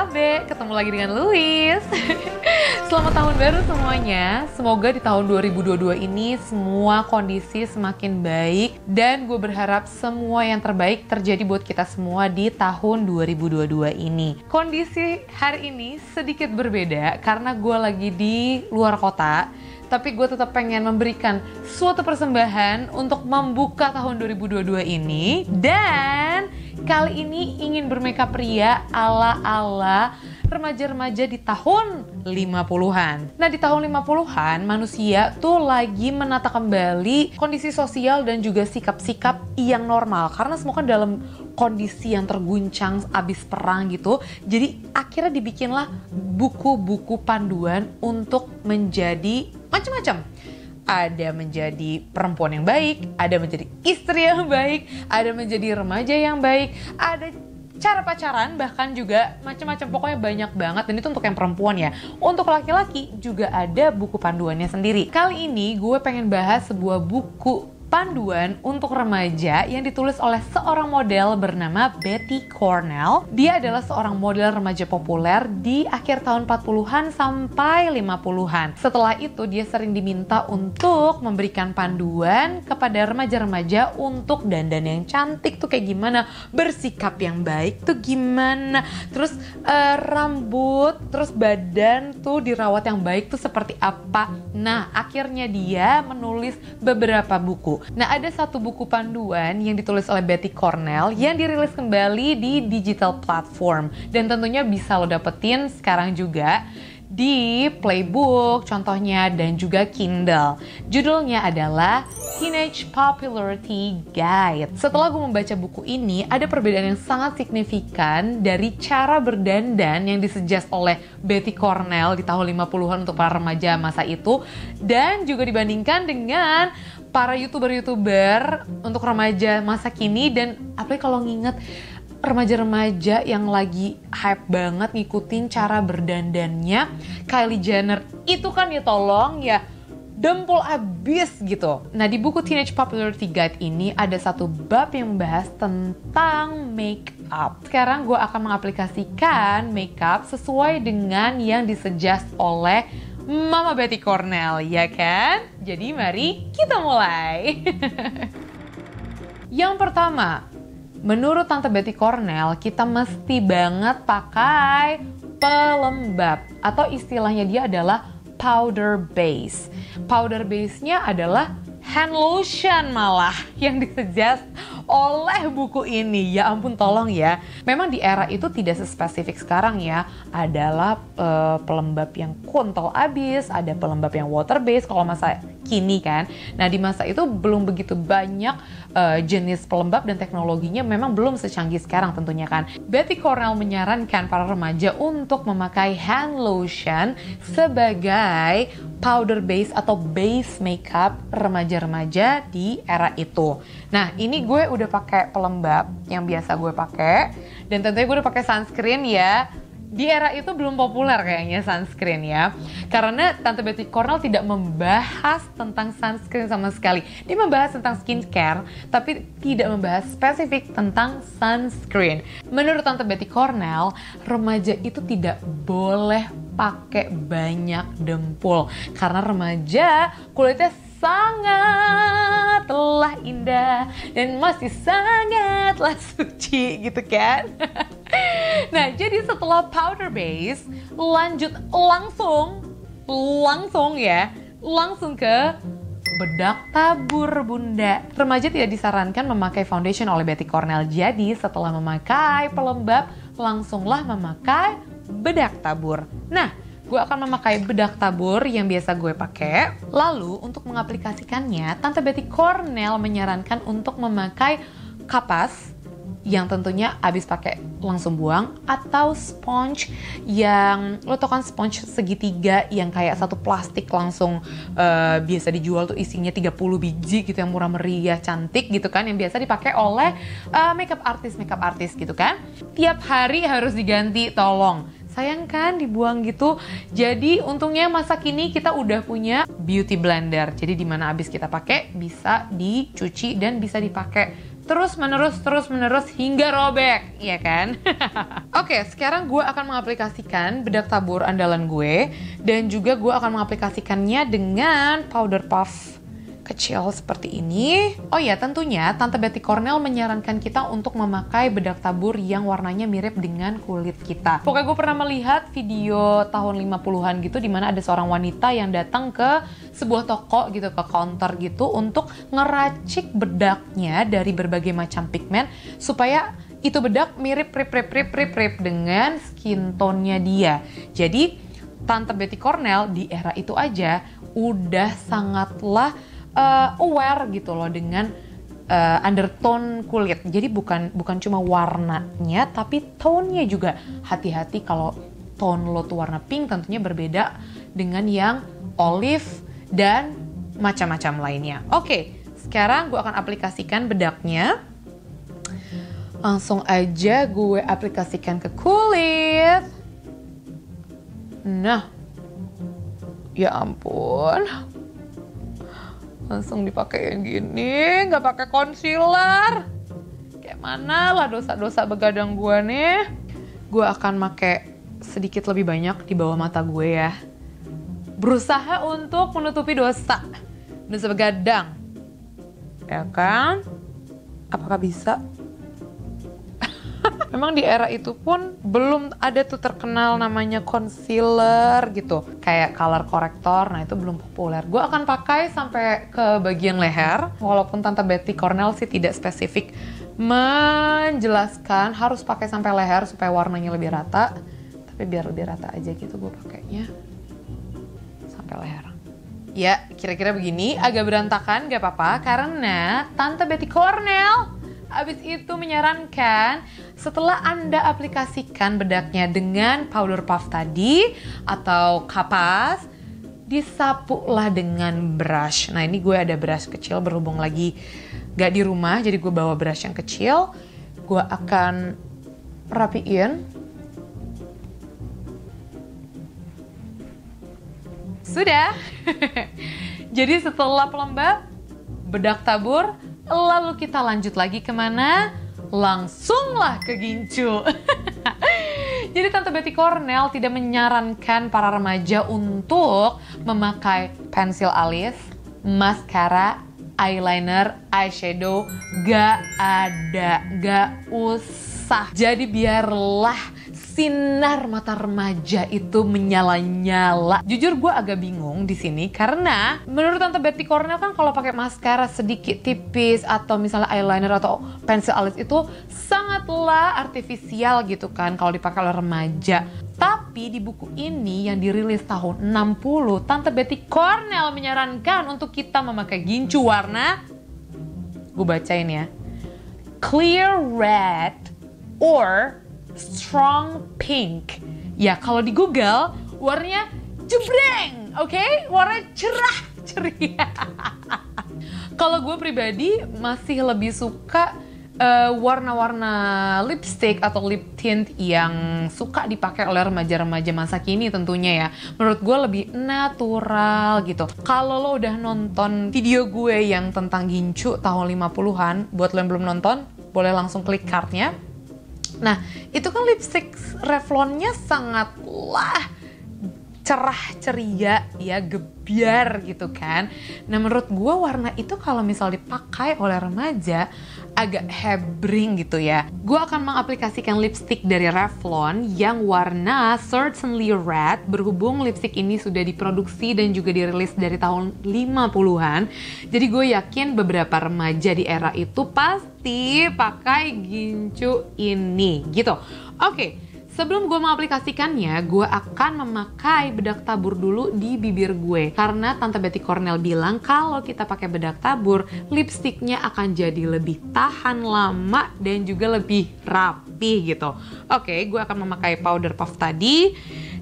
Abe, ketemu lagi dengan Louis. Selamat tahun baru semuanya. Semoga di tahun 2022 ini semua kondisi semakin baik. Dan gue berharap semua yang terbaik terjadi buat kita semua di tahun 2022 ini. Kondisi hari ini sedikit berbeda karena gue lagi di luar kota. Tapi gue tetap pengen memberikan suatu persembahan untuk membuka tahun 2022 ini. Dan kali ini ingin bermakeup ria ala-ala remaja-remaja di tahun 50-an. Nah, di tahun 50-an manusia tuh lagi menata kembali kondisi sosial dan juga sikap-sikap yang normal. Karena semua kan dalam kondisi yang terguncang abis perang gitu. Jadi akhirnya dibikinlah buku-buku panduan untuk menjadi macam-macam. Ada menjadi perempuan yang baik, ada menjadi istri yang baik, ada menjadi remaja yang baik, ada cara pacaran, bahkan juga macam-macam, pokoknya banyak banget. Dan itu untuk yang perempuan ya. Untuk laki-laki juga ada buku panduannya sendiri. Kali ini gue pengen bahas sebuah buku panduan untuk remaja yang ditulis oleh seorang model bernama Betty Cornell. Dia adalah seorang model remaja populer di akhir tahun 40-an sampai 50-an. Setelah itu dia sering diminta untuk memberikan panduan kepada remaja-remaja untuk dandan yang cantik tuh kayak gimana, bersikap yang baik tuh gimana, terus rambut, terus badan tuh dirawat yang baik tuh seperti apa. Nah, akhirnya dia menulis beberapa buku. Nah, ada satu buku panduan yang ditulis oleh Betty Cornell yang dirilis kembali di digital platform. Dan tentunya bisa lo dapetin sekarang juga di Playbook contohnya dan juga Kindle. Judulnya adalah Teenage Popularity Guide. Setelah gue membaca buku ini, ada perbedaan yang sangat signifikan dari cara berdandan yang disuggest oleh Betty Cornell di tahun 50-an untuk para remaja masa itu, dan juga dibandingkan dengan para YouTuber-YouTuber untuk remaja masa kini. Dan apalagi kalau nginget remaja-remaja yang lagi hype banget ngikutin cara berdandannya Kylie Jenner itu kan ya tolong ya dempul abis gitu. Nah, di buku Teenage Popularity Guide ini ada satu bab yang membahas tentang make up. Sekarang gue akan mengaplikasikan make up sesuai dengan yang disuggest oleh Mama Betty Cornell, ya kan? Jadi mari kita mulai. Yang pertama, menurut Tante Betty Cornell, kita mesti banget pakai pelembab atau istilahnya dia adalah powder base. Powder base-nya adalah hand lotion malah yang disuggest oleh buku ini. Ya ampun, tolong ya. Memang di era itu tidak sespesifik sekarang ya. Adalah pelembab yang kontol abis, ada pelembab yang water base kalau masa kini kan. Nah, di masa itu belum begitu banyak jenis pelembab dan teknologinya memang belum secanggih sekarang tentunya kan. Betty Cornell menyarankan para remaja untuk memakai hand lotion sebagai powder base atau base makeup remaja-remaja di era itu. Nah, ini gue udah pakai pelembab yang biasa gue pakai, dan tentunya gue udah pakai sunscreen ya. Di era itu belum populer kayaknya sunscreen ya, karena Tante Betty Cornell tidak membahas tentang sunscreen sama sekali. Dia membahas tentang skincare, tapi tidak membahas spesifik tentang sunscreen. Menurut Tante Betty Cornell, remaja itu tidak boleh pakai banyak dempul, karena remaja kulitnya sangatlah indah dan masih sangatlah suci gitu kan. Nah, jadi setelah powder base, lanjut langsung ke bedak tabur bunda. Remaja tidak disarankan memakai foundation oleh Betty Cornell. Jadi setelah memakai pelembab, langsunglah memakai bedak tabur. Nah, gue akan memakai bedak tabur yang biasa gue pakai. Lalu untuk mengaplikasikannya, Tante Betty Cornell menyarankan untuk memakai kapas yang tentunya abis pakai langsung buang, atau sponge yang lo tau kan, sponge segitiga yang kayak satu plastik langsung biasa dijual tuh isinya 30 biji gitu, yang murah meriah cantik gitu kan, yang biasa dipakai oleh makeup artist gitu kan. Tiap hari harus diganti, tolong. Sayang kan dibuang gitu. Jadi untungnya masa kini kita udah punya beauty blender. Jadi dimana abis kita pakai bisa dicuci dan bisa dipakai terus menerus hingga robek, ya kan? Oke, sekarang gue akan mengaplikasikan bedak tabur andalan gue, dan juga gue akan mengaplikasikannya dengan powder puff kecil seperti ini. Oh ya, tentunya Tante Betty Cornell menyarankan kita untuk memakai bedak tabur yang warnanya mirip dengan kulit kita. Pokoknya gue pernah melihat video tahun 50-an gitu, dimana ada seorang wanita yang datang ke sebuah toko gitu, ke counter gitu, untuk ngeracik bedaknya dari berbagai macam pigmen supaya itu bedak mirip rip dengan skin tone-nya dia. Jadi Tante Betty Cornell di era itu aja udah sangatlah aware gitu loh dengan undertone kulit. Jadi bukan cuma warnanya, tapi tone-nya juga. Hati-hati kalau tone lo tuh warna pink, tentunya berbeda dengan yang olive dan macam-macam lainnya. Oke, sekarang gue akan aplikasikan bedaknya. Langsung aja gue aplikasikan ke kulit. Nah, ya ampun. Langsung dipakai yang gini, nggak pakai concealer. Kayak mana lah dosa-dosa begadang gue nih. Gue akan pakai sedikit lebih banyak di bawah mata gue ya. Berusaha untuk menutupi dosa begadang. Ya kan? Apakah bisa? Memang di era itu pun belum ada tuh terkenal namanya concealer gitu. Kayak color corrector, nah itu belum populer. Gue akan pakai sampai ke bagian leher. Walaupun Tante Betty Cornell sih tidak spesifik menjelaskan harus pakai sampai leher supaya warnanya lebih rata. Tapi biar lebih rata aja gitu gue pakainya sampai leher. Ya, kira-kira begini, agak berantakan gak apa-apa karena Tante Betty Cornell abis itu menyarankan setelah Anda aplikasikan bedaknya dengan powder puff tadi atau kapas, disapulah dengan brush. Nah ini gue ada brush kecil berhubung lagi gak di rumah, jadi gue bawa brush yang kecil. Gue akan rapiin. Sudah. Jadi setelah pelembab, bedak tabur, lalu kita lanjut lagi kemana? Langsunglah ke gincu. Jadi Tante Betty Cornell tidak menyarankan para remaja untuk memakai pensil alis, maskara, eyeliner, eyeshadow. Gak ada, gak usah. Jadi biarlah sinar mata remaja itu menyala-nyala. Jujur gue agak bingung di sini karena menurut Tante Betty Cornell kan kalau pakai maskara sedikit tipis atau misalnya eyeliner atau pensil alis itu sangatlah artifisial gitu kan kalau dipakai oleh remaja. Tapi di buku ini yang dirilis tahun 60, Tante Betty Cornell menyarankan untuk kita memakai gincu warna, gue bacain ya, clear red or strong pink. Ya kalau di Google warnanya jebreng, oke? Warna cerah ceria. Kalau gue pribadi masih lebih suka warna-warna lipstick atau lip tint yang suka dipakai oleh remaja-remaja masa kini tentunya ya. Menurut gue lebih natural gitu. Kalau lo udah nonton video gue yang tentang gincu tahun 50-an, buat lo yang belum nonton, boleh langsung klik cardnya. Nah, itu kan lipstick Revlonnya sangatlah cerah ceria ya, gebiar gitu kan. Nah, menurut gue warna itu kalau misal dipakai oleh remaja agak hebring gitu ya. Gue akan mengaplikasikan lipstick dari Revlon yang warna Certainly Red, berhubung lipstick ini sudah diproduksi dan juga dirilis dari tahun 50-an. Jadi gue yakin beberapa remaja di era itu pasti pakai gincu ini gitu. Oke. Sebelum gue mengaplikasikannya, gue akan memakai bedak tabur dulu di bibir gue. Karena Tante Betty Cornell bilang kalau kita pakai bedak tabur, lipstiknya akan jadi lebih tahan lama dan juga lebih rapi gitu. Oke, gue akan memakai powder puff tadi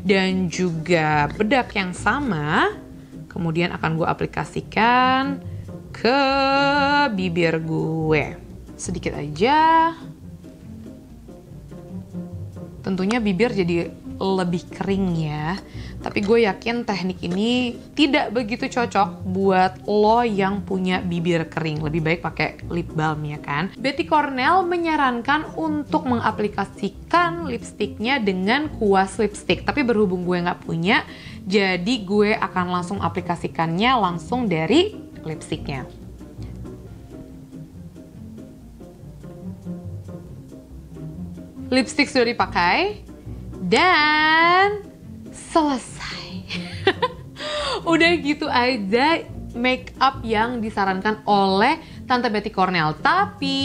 dan juga bedak yang sama. Kemudian akan gue aplikasikan ke bibir gue. Sedikit aja. Tentunya bibir jadi lebih kering ya. Tapi gue yakin teknik ini tidak begitu cocok buat lo yang punya bibir kering. Lebih baik pakai lip balm ya kan. Betty Cornell menyarankan untuk mengaplikasikan lipstiknya dengan kuas lipstick. Tapi berhubung gue nggak punya, jadi gue akan langsung aplikasikannya langsung dari lipstiknya. Lipstick sudah dipakai dan selesai. Udah gitu aja make up yang disarankan oleh Tante Betty Cornell. Tapi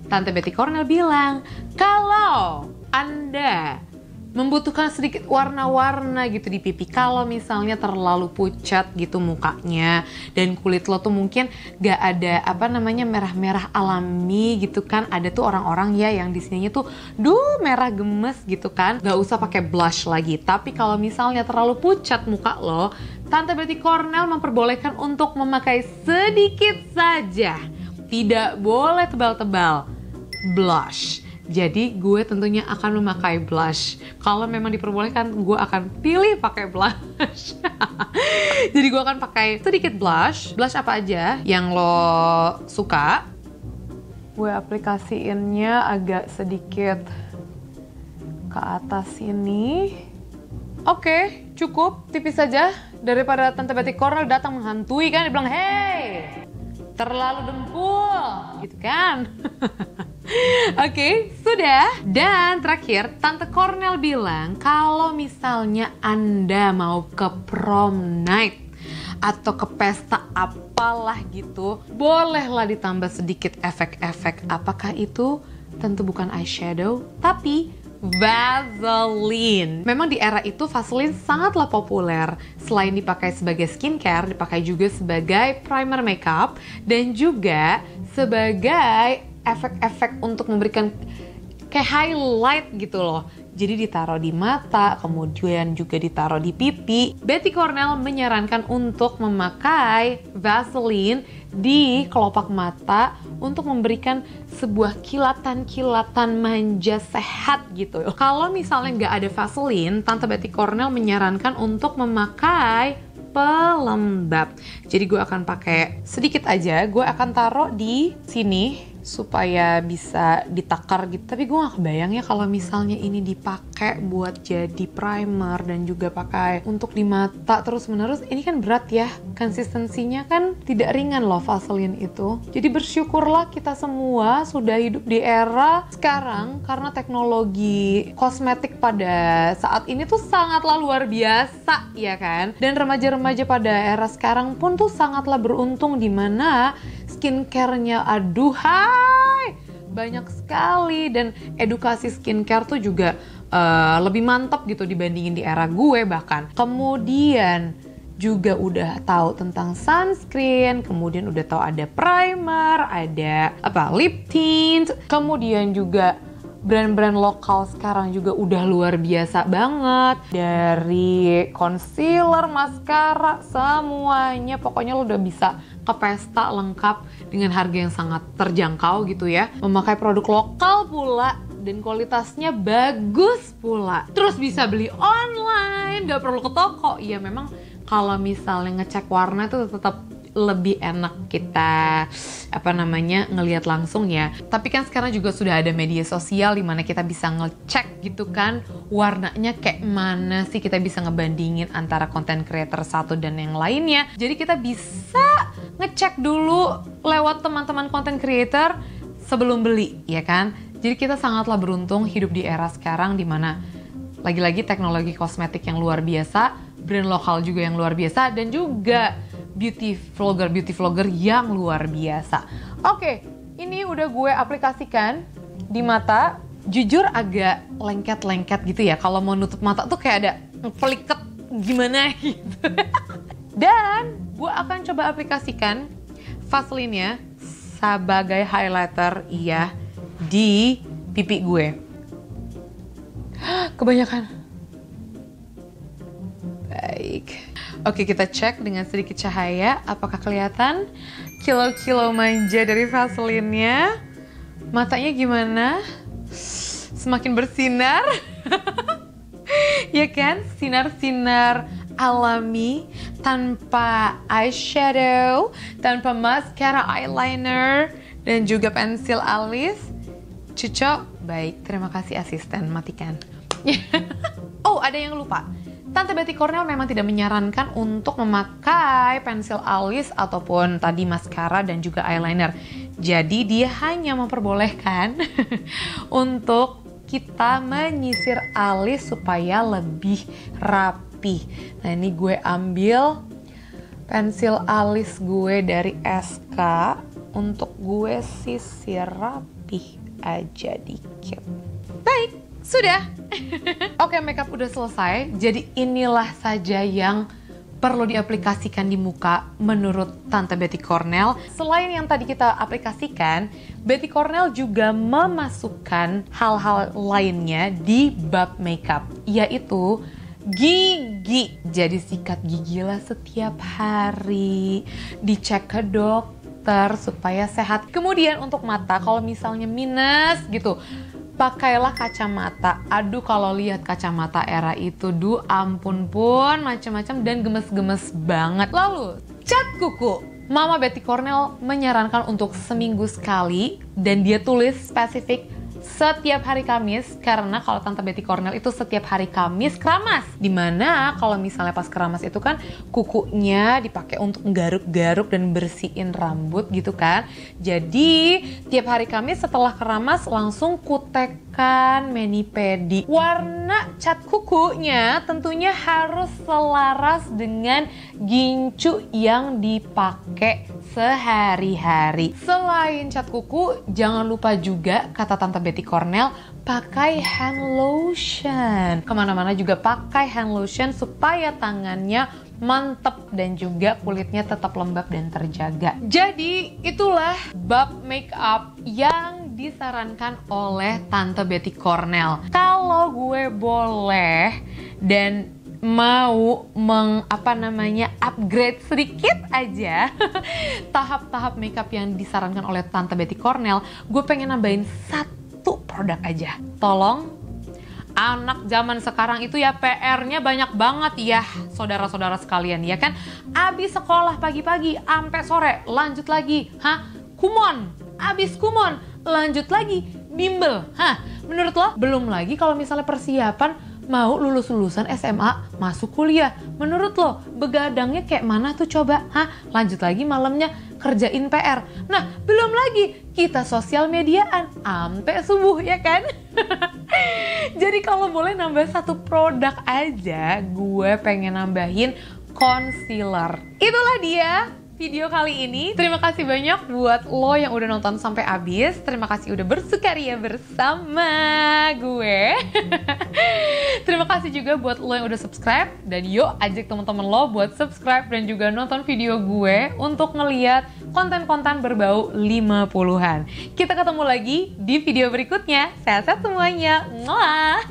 Tante Betty Cornell bilang kalau Anda membutuhkan sedikit warna-warna gitu di pipi, kalau misalnya terlalu pucat gitu mukanya dan kulit lo tuh mungkin gak ada merah-merah alami gitu kan. Ada tuh orang-orang ya yang di sininya tuh merah gemes gitu kan, gak usah pakai blush lagi. Tapi kalau misalnya terlalu pucat muka lo, Tante Betty Cornell memperbolehkan untuk memakai sedikit saja, tidak boleh tebal-tebal, blush. Jadi gue tentunya akan memakai blush. Kalau memang diperbolehkan, gue akan pilih pakai blush. Jadi gue akan pakai sedikit blush. Blush apa aja yang lo suka. Gue aplikasiinnya agak sedikit ke atas sini. Oke, cukup tipis saja. Daripada Tante Betty Cornell datang menghantui kan, dia bilang, "Hey, terlalu dempul," gitu kan. Oke, sudah. Dan terakhir, Tante Cornell bilang kalau misalnya Anda mau ke prom night atau ke pesta apalah gitu, bolehlah ditambah sedikit efek-efek. Apakah itu? Tentu bukan eyeshadow, tapi Vaseline. Memang di era itu Vaseline sangatlah populer. Selain dipakai sebagai skincare, dipakai juga sebagai primer makeup dan juga sebagai efek-efek untuk memberikan kayak highlight gitu loh. Jadi ditaruh di mata, kemudian juga ditaruh di pipi. Betty Cornell menyarankan untuk memakai Vaseline di kelopak mata untuk memberikan sebuah kilatan-kilatan manja sehat gitu. Kalau misalnya nggak ada Vaseline, Tante Betty Cornell menyarankan untuk memakai pelembab. Jadi gue akan pakai sedikit aja, gue akan taruh di sini supaya bisa ditakar gitu. Tapi gue gak kebayang ya kalau misalnya ini dipakai buat jadi primer dan juga pakai untuk di mata terus menerus. Ini kan berat ya, konsistensinya kan tidak ringan loh Vaseline itu. Jadi bersyukurlah kita semua sudah hidup di era sekarang karena teknologi kosmetik pada saat ini tuh sangatlah luar biasa ya kan. Dan remaja-remaja pada era sekarang pun tuh sangatlah beruntung di mana skincare-nya aduhai banyak sekali, dan edukasi skincare tuh juga lebih mantap gitu dibandingin di era gue bahkan. Kemudian juga udah tahu tentang sunscreen, kemudian udah tahu ada primer, ada lip tint, kemudian juga brand-brand lokal sekarang juga udah luar biasa banget. Dari concealer, maskara, semuanya pokoknya lo udah bisa ke pesta lengkap dengan harga yang sangat terjangkau gitu ya. Memakai produk lokal pula dan kualitasnya bagus pula. Terus bisa beli online, gak perlu ke toko. Ya memang kalau misalnya ngecek warna itu tetap lebih enak kita ngelihat langsung ya. Tapi kan sekarang juga sudah ada media sosial di mana kita bisa ngecek gitu kan warnanya kayak mana sih, kita bisa ngebandingin antara content creator satu dan yang lainnya. Jadi kita bisa ngecek dulu lewat teman-teman content creator sebelum beli ya kan. Jadi kita sangatlah beruntung hidup di era sekarang di mana lagi-lagi teknologi kosmetik yang luar biasa, brand lokal juga yang luar biasa, dan juga beauty vlogger yang luar biasa. Oke, ini udah gue aplikasikan di mata. Jujur agak lengket-lengket gitu ya. Kalau mau nutup mata tuh kayak ada peliket gimana gitu. Dan gue akan coba aplikasikan Vaseline-nya sebagai highlighter di pipi gue. Kebanyakan. Baik. Oke, kita cek dengan sedikit cahaya apakah kelihatan kilo-kilo manja dari Vaseline-nya. Matanya gimana? Semakin bersinar. Ya kan? Sinar-sinar alami, tanpa eyeshadow, tanpa mascara eyeliner, dan juga pensil alis. Cucok, baik. Terima kasih asisten, matikan. Oh, ada yang lupa. Tante Betty Cornell memang tidak menyarankan untuk memakai pensil alis ataupun tadi maskara dan juga eyeliner. Jadi dia hanya memperbolehkan untuk kita menyisir alis supaya lebih rapi. Nah, ini gue ambil pensil alis gue dari SK untuk gue sisir rapi aja dikit. Baik, sudah. Oke, makeup udah selesai. Jadi inilah saja yang perlu diaplikasikan di muka menurut Tante Betty Cornell. Selain yang tadi kita aplikasikan, Betty Cornell juga memasukkan hal-hal lainnya di bab makeup, yaitu gigi. Jadi sikat gigi lah setiap hari, dicek ke dokter supaya sehat. Kemudian untuk mata, kalau misalnya minus gitu, pakailah kacamata. Aduh, kalau lihat kacamata era itu, ampun pun, macam-macam dan gemes-gemes banget. Lalu, cat kuku. Mama Betty Cornell menyarankan untuk seminggu sekali dan dia tulis spesifik setiap hari Kamis, karena kalau Tante Betty Cornell itu setiap hari Kamis keramas. Dimana kalau misalnya pas keramas itu kan kukunya dipakai untuk garuk-garuk dan bersihin rambut gitu kan. Jadi tiap hari Kamis setelah keramas langsung kutekan mani-pedi. Warna cat kukunya tentunya harus selaras dengan gincu yang dipakai sehari-hari. Selain cat kuku, jangan lupa juga kata Tante Betty Cornell, pakai hand lotion. Kemana-mana juga pakai hand lotion supaya tangannya mantep dan juga kulitnya tetap lembab dan terjaga. Jadi itulah bab makeup yang disarankan oleh Tante Betty Cornell. Kalau gue boleh dan mau upgrade sedikit aja tahap-tahap makeup yang disarankan oleh Tante Betty Cornell, gue pengen nambahin satu produk aja. Tolong, anak zaman sekarang itu ya PR-nya banyak banget ya, saudara-saudara sekalian ya kan. Abis sekolah pagi-pagi sampai sore, lanjut lagi, kumon, abis kumon, lanjut lagi, bimbel. Menurut lo, belum lagi kalau misalnya persiapan mau lulusan SMA masuk kuliah. Menurut lo, begadangnya kayak mana tuh coba? Lanjut lagi malamnya kerjain PR. Nah, belum lagi kita sosial mediaan sampai subuh ya kan? Jadi kalau boleh nambah satu produk aja, gue pengen nambahin concealer. Itulah dia video kali ini. Terima kasih banyak buat lo yang udah nonton sampai habis. Terima kasih udah bersukaria bersama gue. Terima kasih juga buat lo yang udah subscribe. Dan yuk ajak teman-teman lo buat subscribe dan juga nonton video gue untuk ngeliat konten-konten berbau 50-an. Kita ketemu lagi di video berikutnya. Sehat-sehat semuanya. Mwah.